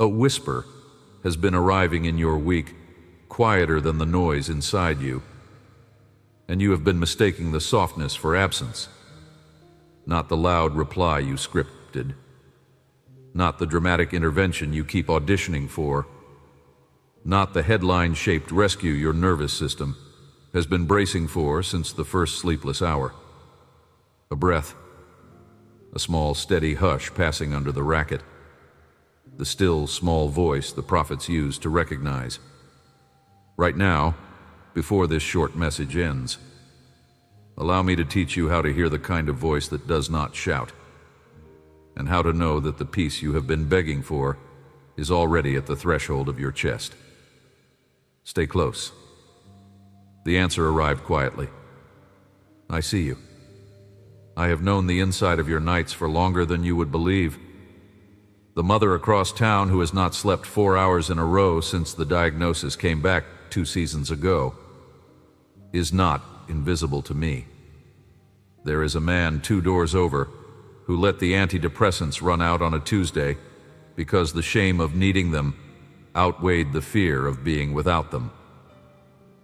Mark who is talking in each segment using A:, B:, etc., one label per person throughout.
A: A whisper has been arriving in your week, quieter than the noise inside you, and you have been mistaking the softness for absence. Not the loud reply you scripted, not the dramatic intervention you keep auditioning for, not the headline-shaped rescue your nervous system has been bracing for since the first sleepless hour. A breath, a small steady hush passing under the racket, the still small voice the prophets use to recognize. Right now, before this short message ends, allow me to teach you how to hear the kind of voice that does not shout, and how to know that the peace you have been begging for is already at the threshold of your chest. Stay close. The answer arrived quietly. I see you. I have known the inside of your nights for longer than you would believe. The mother across town who has not slept 4 hours in a row since the diagnosis came back 2 seasons ago is not invisible to me. There is a man 2 doors over who let the antidepressants run out on a Tuesday because the shame of needing them outweighed the fear of being without them.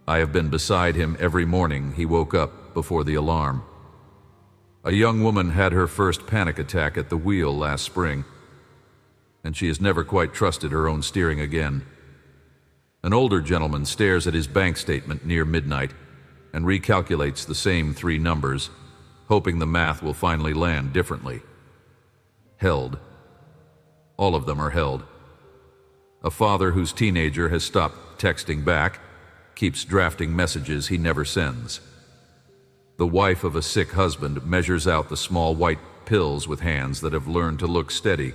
A: I have been beside him every morning he woke up before the alarm. A young woman had her first panic attack at the wheel last spring, and she has never quite trusted her own steering again. An older gentleman stares at his bank statement near midnight and recalculates the same 3 numbers, hoping the math will finally land differently. Held. All of them are held. A father whose teenager has stopped texting back, keeps drafting messages he never sends. The wife of a sick husband measures out the small white pills with hands that have learned to look steady,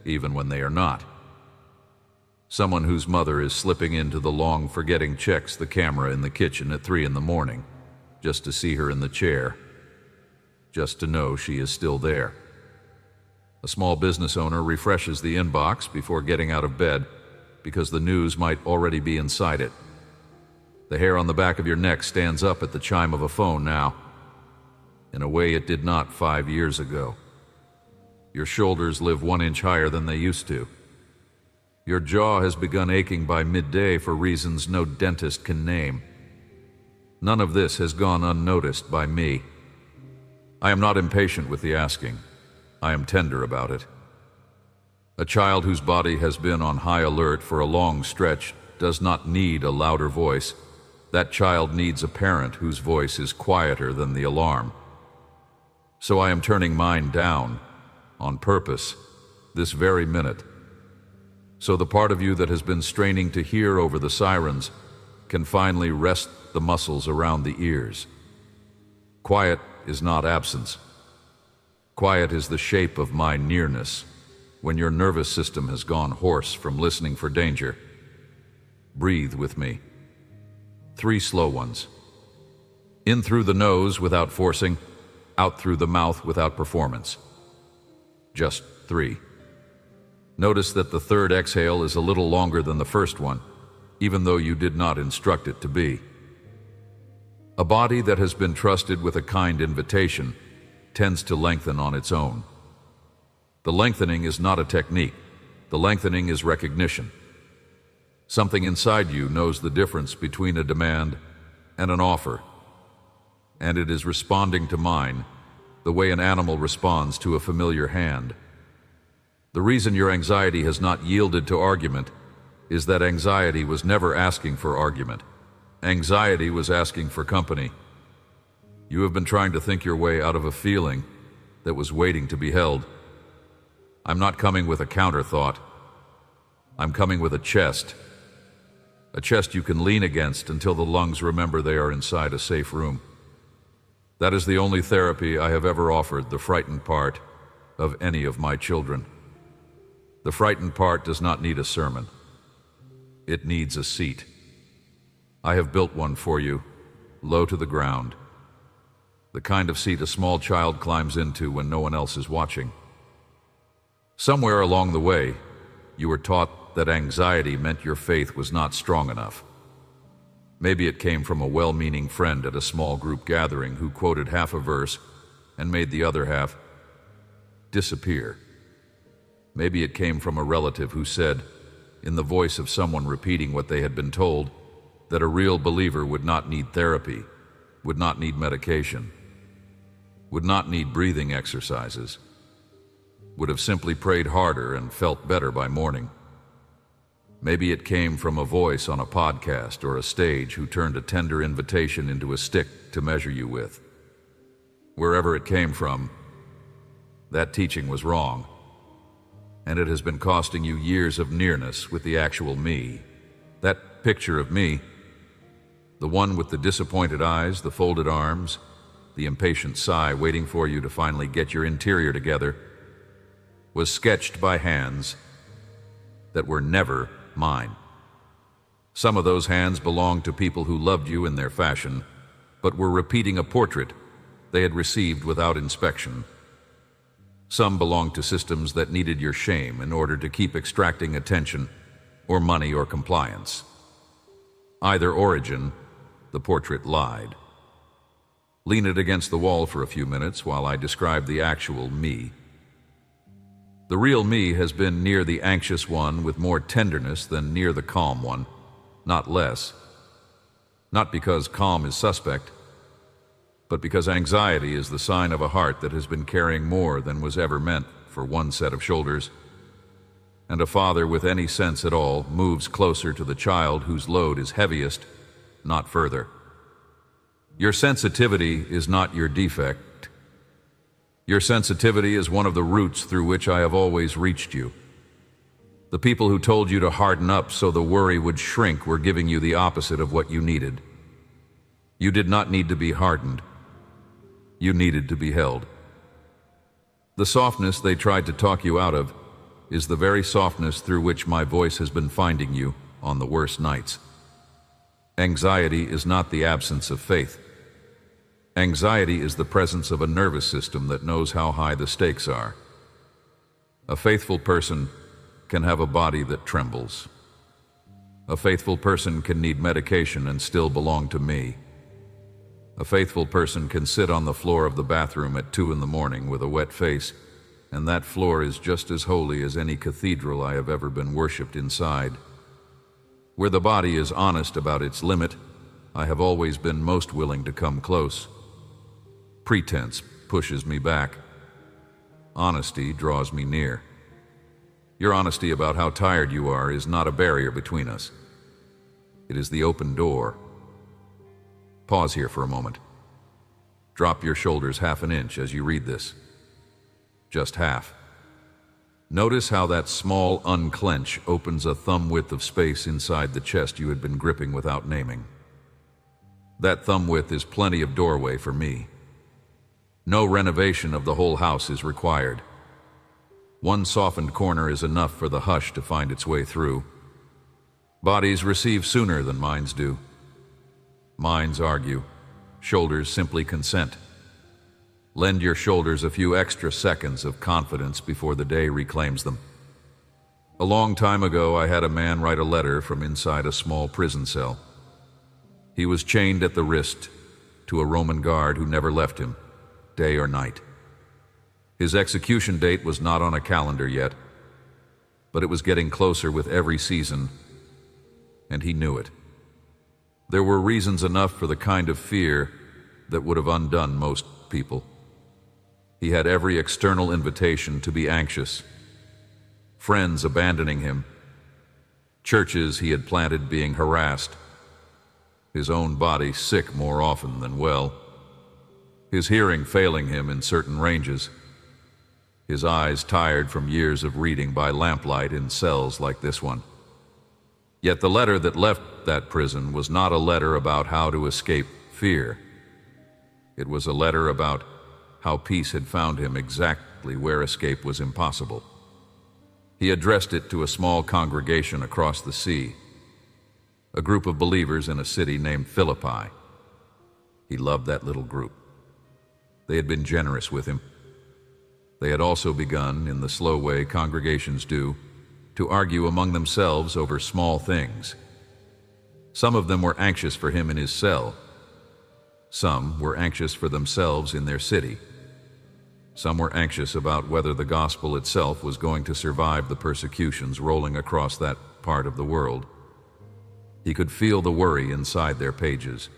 A: even when they are not. Someone whose mother is slipping into the long forgetting checks the camera in the kitchen at 3 in the morning, just to see her in the chair, just to know she is still there. A small business owner refreshes the inbox before getting out of bed because the news might already be inside it. The hair on the back of your neck stands up at the chime of a phone now, in a way it did not 5 years ago. Your shoulders live 1 inch higher than they used to. Your jaw has begun aching by midday for reasons no dentist can name. None of this has gone unnoticed by me. I am not impatient with the asking. I am tender about it. A child whose body has been on high alert for a long stretch does not need a louder voice. That child needs a parent whose voice is quieter than the alarm. So I am turning mine down, on purpose, this very minute. So the part of you that has been straining to hear over the sirens can finally rest the muscles around the ears. Quiet is not absence. Quiet is the shape of my nearness when your nervous system has gone hoarse from listening for danger. Breathe with me. 3 slow ones. In through the nose without forcing, out through the mouth without performance. Just 3. Notice that the 3rd exhale is a little longer than the first one, even though you did not instruct it to be. A body that has been trusted with a kind invitation tends to lengthen on its own. The lengthening is not a technique. The lengthening is recognition. Something inside you knows the difference between a demand and an offer, and it is responding to mine the way an animal responds to a familiar hand. The reason your anxiety has not yielded to argument is that anxiety was never asking for argument. Anxiety was asking for company. You have been trying to think your way out of a feeling that was waiting to be held. I'm not coming with a counter thought. I'm coming with a chest you can lean against until the lungs remember they are inside a safe room. That is the only therapy I have ever offered the frightened part of any of my children. The frightened part does not need a sermon. It needs a seat. I have built one for you, low to the ground. The kind of seat a small child climbs into when no one else is watching. Somewhere along the way, you were taught that anxiety meant your faith was not strong enough. Maybe it came from a well-meaning friend at a small group gathering who quoted half a verse and made the other half disappear. Maybe it came from a relative who said, in the voice of someone repeating what they had been told, that a real believer would not need therapy, would not need medication, would not need breathing exercises, would have simply prayed harder and felt better by morning. Maybe it came from a voice on a podcast or a stage who turned a tender invitation into a stick to measure you with. Wherever it came from, that teaching was wrong, and it has been costing you years of nearness with the actual me. That picture of me, the one with the disappointed eyes, the folded arms, the impatient sigh waiting for you to finally get your interior together, was sketched by hands that were never mine. Some of those hands belonged to people who loved you in their fashion, but were repeating a portrait they had received without inspection. Some belonged to systems that needed your shame in order to keep extracting attention or money or compliance. Either origin, the portrait lied. Lean it against the wall for a few minutes while I describe the actual me. The real me has been near the anxious one with more tenderness than near the calm one, not less. Not because calm is suspect, but because anxiety is the sign of a heart that has been carrying more than was ever meant for one set of shoulders. And a father with any sense at all moves closer to the child whose load is heaviest, not further. Your sensitivity is not your defect. Your sensitivity is one of the routes through which I have always reached you. The people who told you to harden up so the worry would shrink were giving you the opposite of what you needed. You did not need to be hardened. You needed to be held. The softness they tried to talk you out of is the very softness through which my voice has been finding you on the worst nights. Anxiety is not the absence of faith. Anxiety is the presence of a nervous system that knows how high the stakes are. A faithful person can have a body that trembles. A faithful person can need medication and still belong to me. A faithful person can sit on the floor of the bathroom at 2 a.m. with a wet face, and that floor is just as holy as any cathedral I have ever been worshipped inside. Where the body is honest about its limit, I have always been most willing to come close. Pretense pushes me back. Honesty draws me near. Your honesty about how tired you are is not a barrier between us. It is the open door. Pause here for a moment. Drop your shoulders half an inch as you read this. Just half. Notice how that small unclench opens a thumb width of space inside the chest you had been gripping without naming. That thumb width is plenty of doorway for me. No renovation of the whole house is required. One softened corner is enough for the hush to find its way through. Bodies receive sooner than minds do. Minds argue. Shoulders simply consent. Lend your shoulders a few extra seconds of confidence before the day reclaims them. A long time ago, I had a man write a letter from inside a small prison cell. He was chained at the wrist to a Roman guard who never left him, day or night. His execution date was not on a calendar yet, but it was getting closer with every season, and he knew it. There were reasons enough for the kind of fear that would have undone most people. He had every external invitation to be anxious. Friends abandoning him. Churches he had planted being harassed. His own body sick more often than well. His hearing failing him in certain ranges. His eyes tired from years of reading by lamplight in cells like this one. Yet the letter that left that prison was not a letter about how to escape fear. It was a letter about how peace had found him exactly where escape was impossible. He addressed it to a small congregation across the sea, a group of believers in a city named Philippi. He loved that little group. They had been generous with him. They had also begun, in the slow way congregations do, to argue among themselves over small things. Some of them were anxious for him in his cell. Some were anxious for themselves in their city. Some were anxious about whether the gospel itself was going to survive the persecutions rolling across that part of the world. He could feel the worry inside their pages.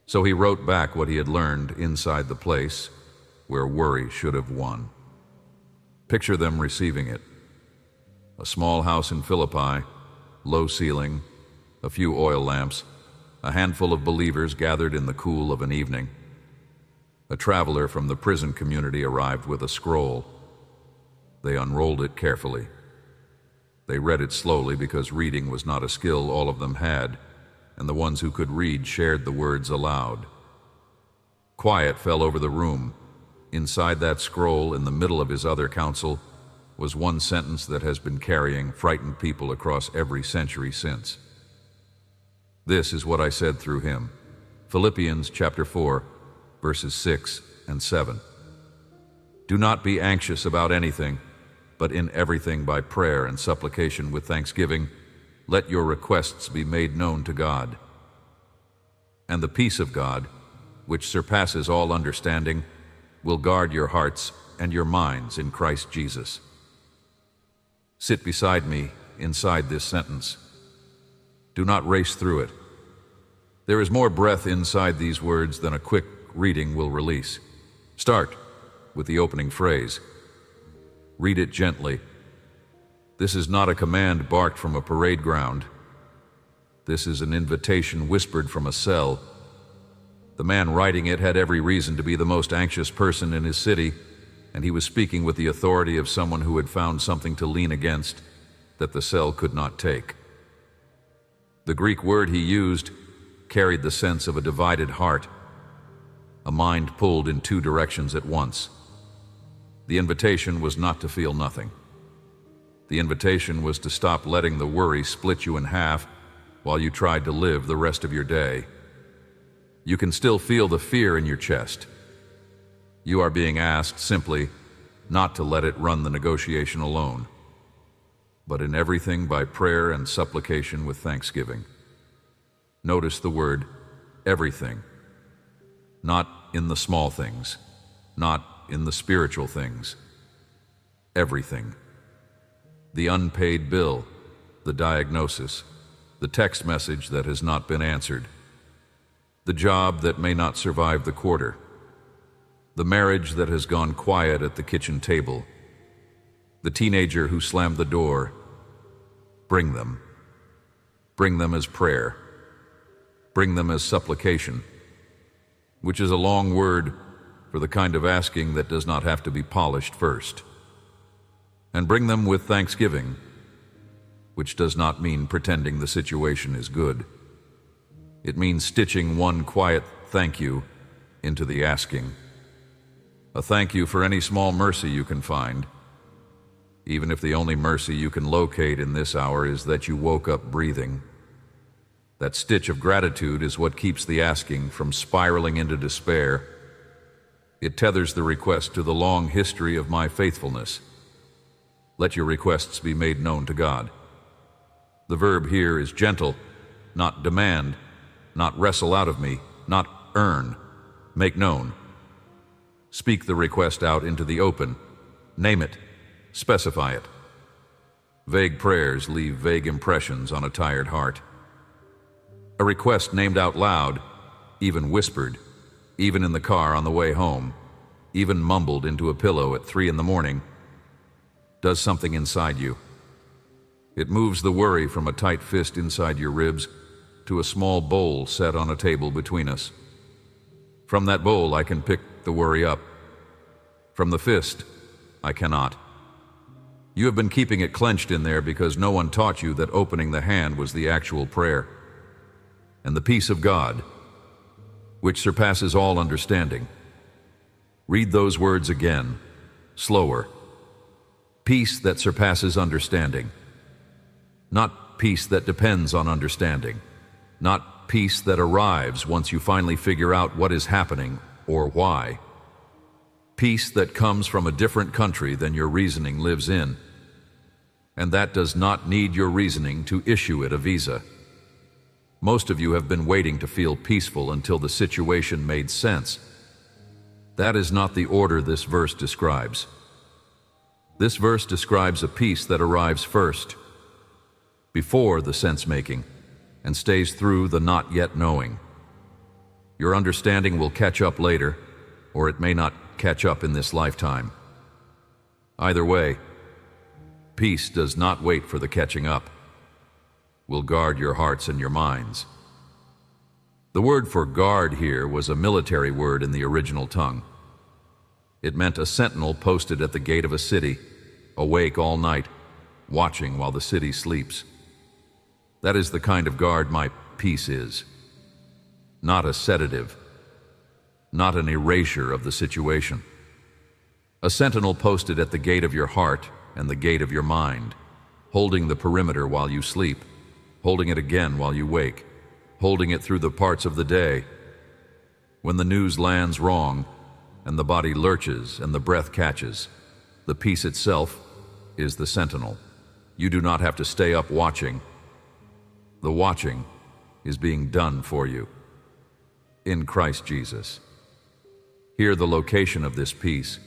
A: So he wrote back what he had learned inside the place where worry should have won. Picture them receiving it. A small house in Philippi, low ceiling, a few oil lamps, a handful of believers gathered in the cool of an evening. A traveler from the prison community arrived with a scroll. They unrolled it carefully. They read it slowly because reading was not a skill all of them had, and the ones who could read shared the words aloud. Quiet fell over the room. Inside that scroll, in the middle of his other counsel, was one sentence that has been carrying frightened people across every century since. This is what I said through him. Philippians chapter 4, verses 6 and 7. Do not be anxious about anything, but in everything by prayer and supplication with thanksgiving, let your requests be made known to God. And the peace of God, which surpasses all understanding, will guard your hearts and your minds in Christ Jesus. Sit beside me inside this sentence. Do not race through it. There is more breath inside these words than a quick reading will release. Start with the opening phrase. Read it gently. This is not a command barked from a parade ground. This is an invitation whispered from a cell. The man writing it had every reason to be the most anxious person in his city, and he was speaking with the authority of someone who had found something to lean against that the cell could not take. The Greek word he used carried the sense of a divided heart, a mind pulled in two directions at once. The invitation was not to feel nothing. The invitation was to stop letting the worry split you in half while you tried to live the rest of your day. You can still feel the fear in your chest. You are being asked simply not to let it run the negotiation alone, but in everything by prayer and supplication with thanksgiving. Notice the word everything. Not in the small things, not in the spiritual things. Everything. The unpaid bill, the diagnosis, the text message that has not been answered, the job that may not survive the quarter, the marriage that has gone quiet at the kitchen table, the teenager who slammed the door. Bring them. Bring them as prayer. Bring them as supplication, which is a long word for the kind of asking that does not have to be polished first. And bring them with thanksgiving, which does not mean pretending the situation is good. It means stitching one quiet thank you into the asking. A thank you for any small mercy you can find, even if the only mercy you can locate in this hour is that you woke up breathing. That stitch of gratitude is what keeps the asking from spiraling into despair. It tethers the request to the long history of my faithfulness. Let your requests be made known to God. The verb here is gentle, not demand, not wrestle out of me, not earn, make known. Speak the request out into the open. Name it. Specify it. Vague prayers leave vague impressions on a tired heart. A request named out loud, even whispered, even in the car on the way home, even mumbled into a pillow at 3 a.m, does something inside you. It moves the worry from a tight fist inside your ribs to a small bowl set on a table between us. From that bowl, I can pick the worry up. From the fist, I cannot. You have been keeping it clenched in there because no one taught you that opening the hand was the actual prayer. And the peace of God, which surpasses all understanding. Read those words again, slower. Peace that surpasses understanding. Not peace that depends on understanding. Not peace that arrives once you finally figure out what is happening or why. Peace that comes from a different country than your reasoning lives in. And that does not need your reasoning to issue it a visa. Most of you have been waiting to feel peaceful until the situation made sense. That is not the order this verse describes. This verse describes a peace that arrives first. before the sense-making, and stays through the not yet knowing. Your understanding will catch up later, or it may not catch up in this lifetime. Either way, peace does not wait for the catching up. Will guard your hearts and your minds. The word for guard here was a military word in the original tongue. It meant a sentinel posted at the gate of a city, awake all night, watching while the city sleeps. That is the kind of guard my peace is. Not a sedative, not an erasure of the situation. A sentinel posted at the gate of your heart and the gate of your mind, holding the perimeter while you sleep, holding it again while you wake, holding it through the parts of the day. When the news lands wrong, and the body lurches and the breath catches, the peace itself is the sentinel. You do not have to stay up watching. The watching is being done for you. In Christ Jesus. Hear the location of this peace.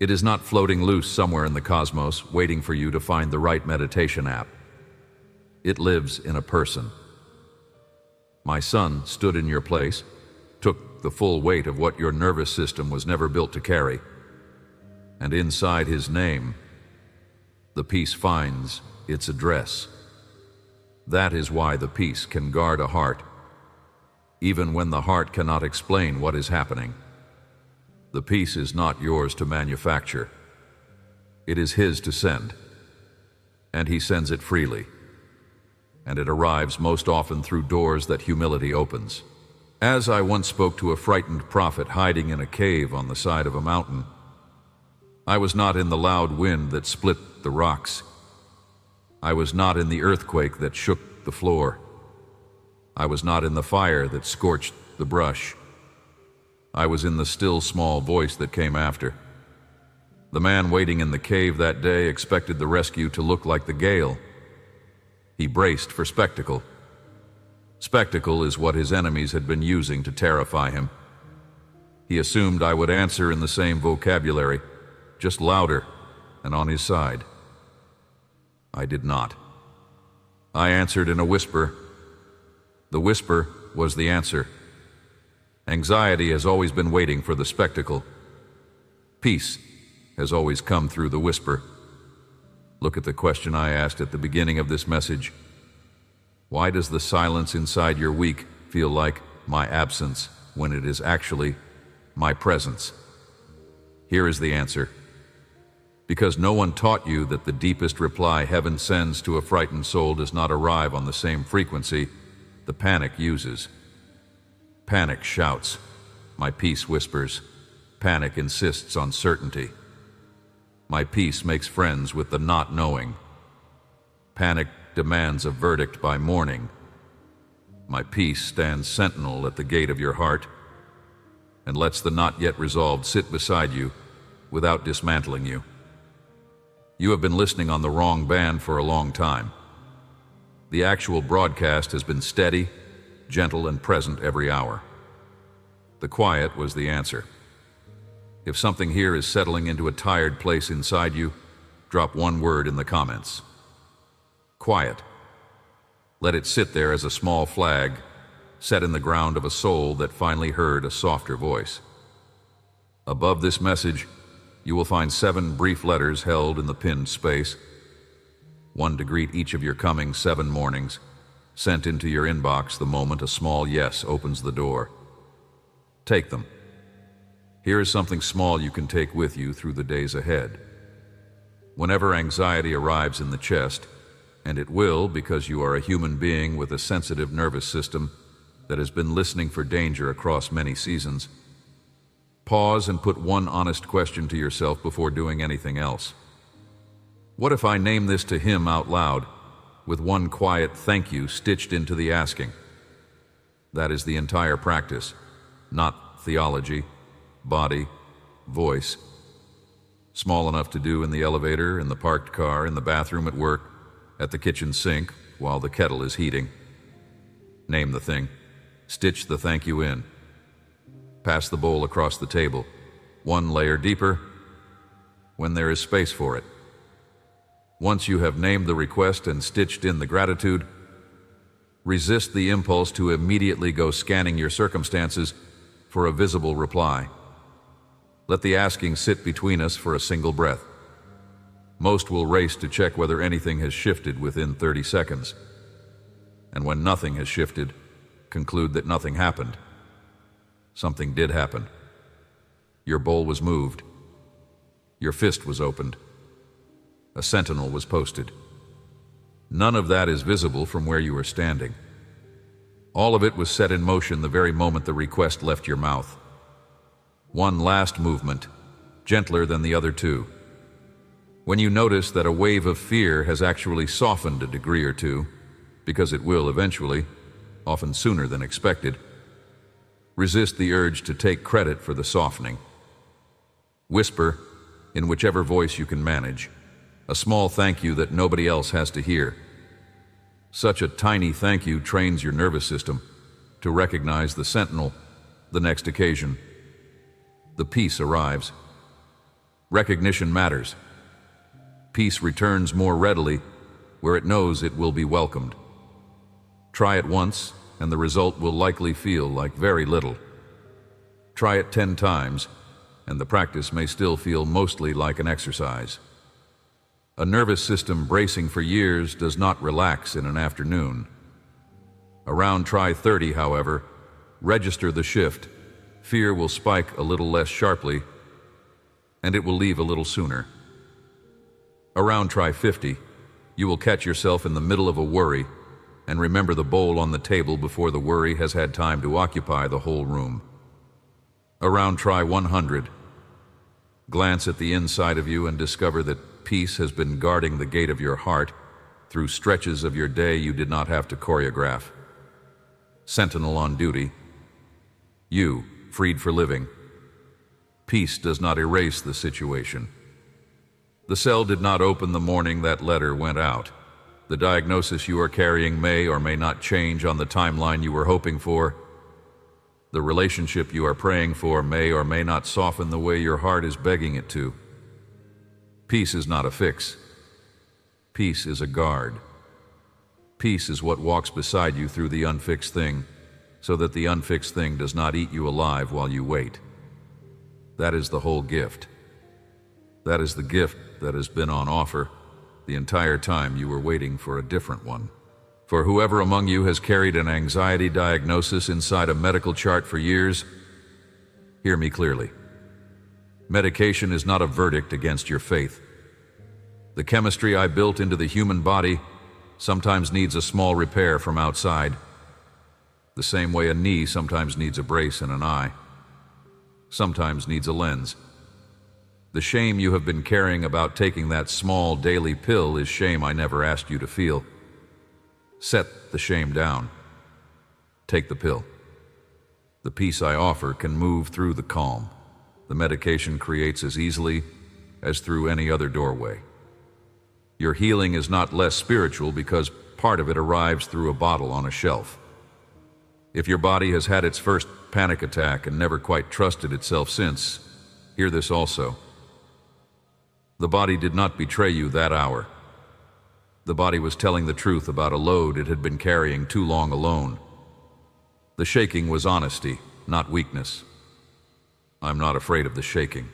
A: It is not floating loose somewhere in the cosmos, waiting for you to find the right meditation app. It lives in a person. My son stood in your place, took the full weight of what your nervous system was never built to carry, and inside his name, the peace finds its address. That is why the peace can guard a heart, even when the heart cannot explain what is happening. The peace is not yours to manufacture. It is His to send, and He sends it freely, and it arrives most often through doors that humility opens. As I once spoke to a frightened prophet hiding in a cave on the side of a mountain, I was not in the loud wind that split the rocks. I was not in the earthquake that shook the floor. I was not in the fire that scorched the brush. I was in the still small voice that came after. The man waiting in the cave that day expected the rescue to look like the gale. He braced for spectacle. Spectacle is what his enemies had been using to terrify him. He assumed I would answer in the same vocabulary, just louder and on his side. I did not. I answered in a whisper. The whisper was the answer. Anxiety has always been waiting for the spectacle. Peace has always come through the whisper. Look at the question I asked at the beginning of this message. Why does the silence inside your week feel like my absence when it is actually my presence? Here is the answer. Because no one taught you that the deepest reply heaven sends to a frightened soul does not arrive on the same frequency the panic uses. Panic shouts. My peace whispers. Panic insists on certainty. My peace makes friends with the not knowing. Panic demands a verdict by morning. My peace stands sentinel at the gate of your heart and lets the not yet resolved sit beside you without dismantling you. You have been listening on the wrong band for a long time. The actual broadcast has been steady, gentle, and present every hour. The quiet was the answer. If something here is settling into a tired place inside you, drop one word in the comments. Quiet. Let it sit there as a small flag set in the ground of a soul that finally heard a softer voice. Above this message, you will find 7 brief letters held in the pinned space, one to greet each of your coming 7 mornings, sent into your inbox the moment a small yes opens the door. Take them. Here is something small you can take with you through the days ahead. Whenever anxiety arrives in the chest, and it will because you are a human being with a sensitive nervous system that has been listening for danger across many seasons, pause and put one honest question to yourself before doing anything else. What if I name this to Him out loud, with one quiet thank you stitched into the asking? That is the entire practice, not theology, body, voice. Small enough to do in the elevator, in the parked car, in the bathroom at work, at the kitchen sink while the kettle is heating. Name the thing. Stitch the thank you in. Pass the bowl across the table, one layer deeper when there is space for it. Once you have named the request and stitched in the gratitude, resist the impulse to immediately go scanning your circumstances for a visible reply. Let the asking sit between us for a single breath. Most will race to check whether anything has shifted within 30 seconds. And when nothing has shifted, conclude that nothing happened. Something did happen. Your bowl was moved. Your fist was opened. A sentinel was posted. None of that is visible from where you are standing. All of it was set in motion the very moment the request left your mouth. One last movement, gentler than the other two. When you notice that a wave of fear has actually softened a degree or two, because it will eventually, often sooner than expected, resist the urge to take credit for the softening. Whisper, in whichever voice you can manage, a small thank you that nobody else has to hear. Such a tiny thank you trains your nervous system to recognize the sentinel the next occasion. The peace arrives. Recognition matters. Peace returns more readily where it knows it will be welcomed. Try it once, and the result will likely feel like very little. Try it 10 times, and the practice may still feel mostly like an exercise. A nervous system bracing for years does not relax in an afternoon. Around try 30, however, register the shift. Fear will spike a little less sharply, and it will leave a little sooner. Around try 50, you will catch yourself in the middle of a worry and remember the bowl on the table before the worry has had time to occupy the whole room. Around try 100, glance at the inside of you and discover that peace has been guarding the gate of your heart through stretches of your day you did not have to choreograph. Sentinel on duty. You, freed for living. Peace does not erase the situation. The cell did not open the morning that letter went out. The diagnosis you are carrying may or may not change on the timeline you were hoping for. The relationship you are praying for may or may not soften the way your heart is begging it to. Peace is not a fix. Peace is a guard. Peace is what walks beside you through the unfixed thing, so that the unfixed thing does not eat you alive while you wait. That is the whole gift. That is the gift that has been on offer the entire time you were waiting for a different one. For whoever among you has carried an anxiety diagnosis inside a medical chart for years, hear me clearly. Medication is not a verdict against your faith. The chemistry I built into the human body sometimes needs a small repair from outside, the same way a knee sometimes needs a brace and an eye, sometimes needs a lens. The shame you have been carrying about taking that small daily pill is shame I never asked you to feel. Set the shame down. Take the pill. The peace I offer can move through the calm the medication creates as easily as through any other doorway. Your healing is not less spiritual because part of it arrives through a bottle on a shelf. If your body has had its first panic attack and never quite trusted itself since, hear this also. The body did not betray you that hour. The body was telling the truth about a load it had been carrying too long alone. The shaking was honesty, not weakness. I'm not afraid of the shaking.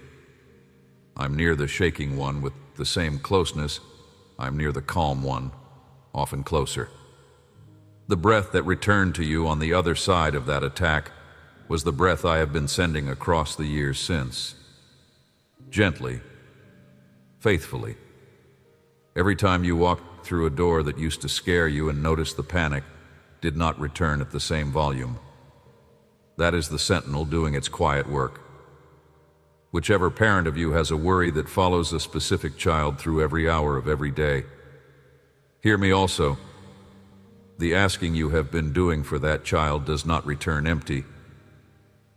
A: I'm near the shaking one with the same closeness I'm near the calm one, often closer. The breath that returned to you on the other side of that attack was the breath I have been sending across the years since. Gently, faithfully. Every time you walked through a door that used to scare you and noticed the panic did not return at the same volume. That is the sentinel doing its quiet work. Whichever parent of you has a worry that follows a specific child through every hour of every day, hear me also. The asking you have been doing for that child does not return empty,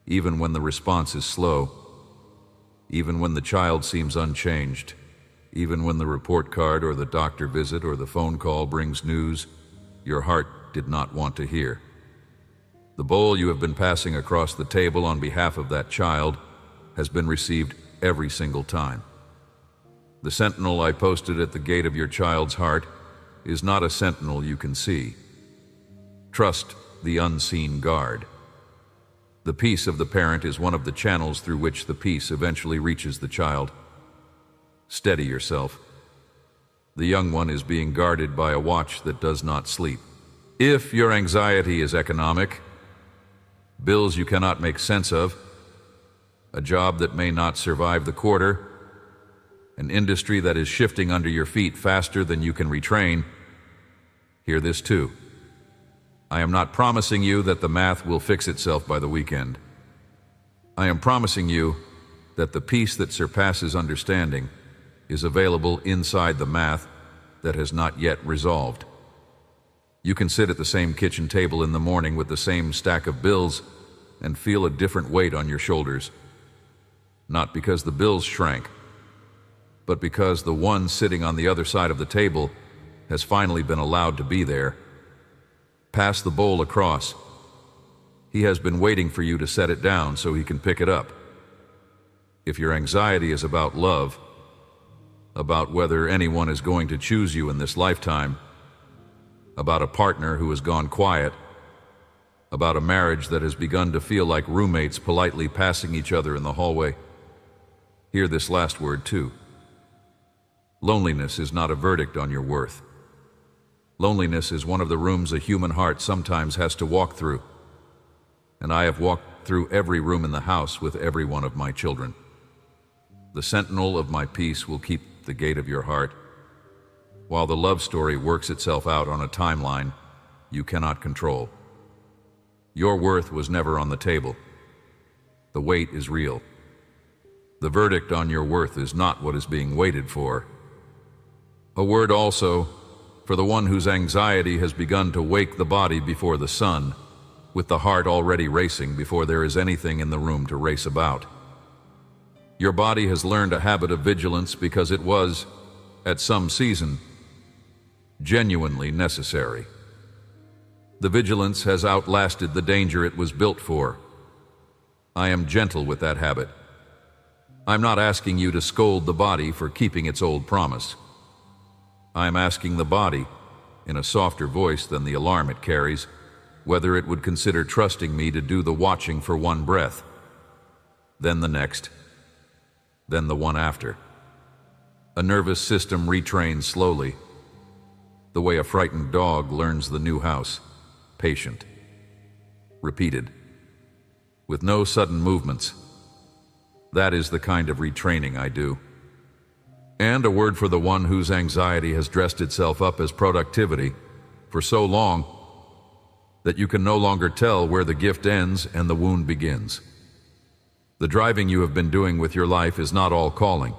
A: even when the response is slow, even when the child seems unchanged, even when the report card or the doctor visit or the phone call brings news your heart did not want to hear. The bowl you have been passing across the table on behalf of that child has been received every single time. The sentinel I posted at the gate of your child's heart is not a sentinel you can see. Trust the unseen guard. The peace of the parent is one of the channels through which the peace eventually reaches the child. Steady yourself. The young one is being guarded by a watch that does not sleep. If your anxiety is economic, bills you cannot make sense of, a job that may not survive the quarter, an industry that is shifting under your feet faster than you can retrain, hear this too. I am not promising you that the math will fix itself by the weekend. I am promising you that the peace that surpasses understanding is available inside the math that has not yet resolved. You can sit at the same kitchen table in the morning with the same stack of bills and feel a different weight on your shoulders. Not because the bills shrank, but because the one sitting on the other side of the table has finally been allowed to be there. Pass the bowl across. He has been waiting for you to set it down so he can pick it up. If your anxiety is about love, about whether anyone is going to choose you in this lifetime, about a partner who has gone quiet, about a marriage that has begun to feel like roommates politely passing each other in the hallway, hear this last word too. Loneliness is not a verdict on your worth. Loneliness is one of the rooms a human heart sometimes has to walk through. And I have walked through every room in the house with every one of my children. The sentinel of my peace will keep the gate of your heart, while the love story works itself out on a timeline you cannot control. Your worth was never on the table. The weight is real. The verdict on your worth is not what is being waited for. A word also for the one whose anxiety has begun to wake the body before the sun, with the heart already racing before there is anything in the room to race about. Your body has learned a habit of vigilance because it was, at some season, genuinely necessary. The vigilance has outlasted the danger it was built for. I am gentle with that habit. I'm not asking you to scold the body for keeping its old promise. I am asking the body, in a softer voice than the alarm it carries, whether it would consider trusting me to do the watching for one breath, then the next, then the one after. A nervous system retrains slowly, the way a frightened dog learns the new house, patient, repeated, with no sudden movements. That is the kind of retraining I do. And a word for the one whose anxiety has dressed itself up as productivity for so long that you can no longer tell where the gift ends and the wound begins. The driving you have been doing with your life is not all calling.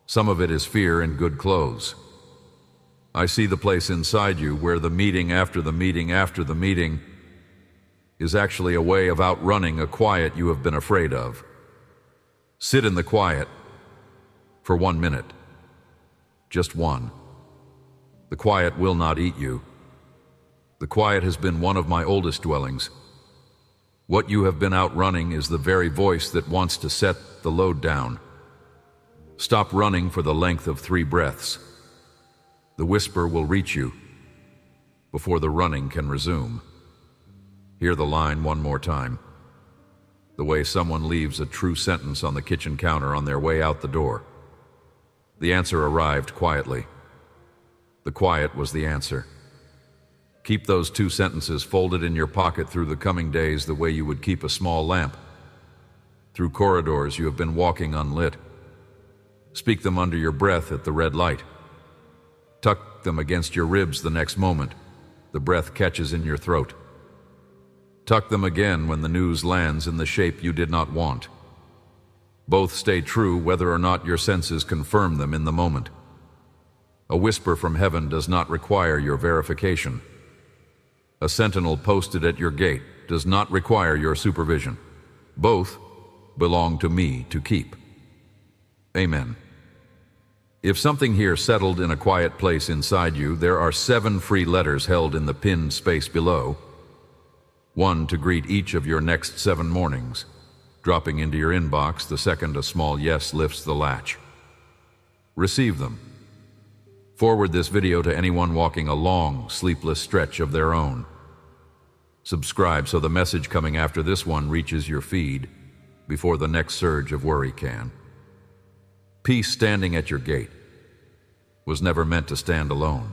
A: Some of it is fear in good clothes. I see the place inside you where the meeting after the meeting after the meeting is actually a way of outrunning a quiet you have been afraid of. Sit in the quiet for 1 minute. Just one. The quiet will not eat you. The quiet has been one of my oldest dwellings. What you have been outrunning is the very voice that wants to set the load down. Stop running for the length of 3 breaths. The whisper will reach you before the running can resume. Hear the line one more time. The way someone leaves a true sentence on the kitchen counter on their way out the door. The answer arrived quietly. The quiet was the answer. Keep those 2 sentences folded in your pocket through the coming days the way you would keep a small lamp. Through corridors you have been walking unlit. Speak them under your breath at the red light. Tuck them against your ribs the next moment the breath catches in your throat. Tuck them again when the news lands in the shape you did not want. Both stay true whether or not your senses confirm them in the moment. A whisper from heaven does not require your verification. A sentinel posted at your gate does not require your supervision. Both belong to me to keep. Amen. If something here settled in a quiet place inside you, there are 7 free letters held in the pinned space below. 1 to greet each of your next 7 mornings. Dropping into your inbox the second a small yes lifts the latch. Receive them. Forward this video to anyone walking a long, sleepless stretch of their own. Subscribe so the message coming after this one reaches your feed before the next surge of worry can. Peace standing at your gate was never meant to stand alone.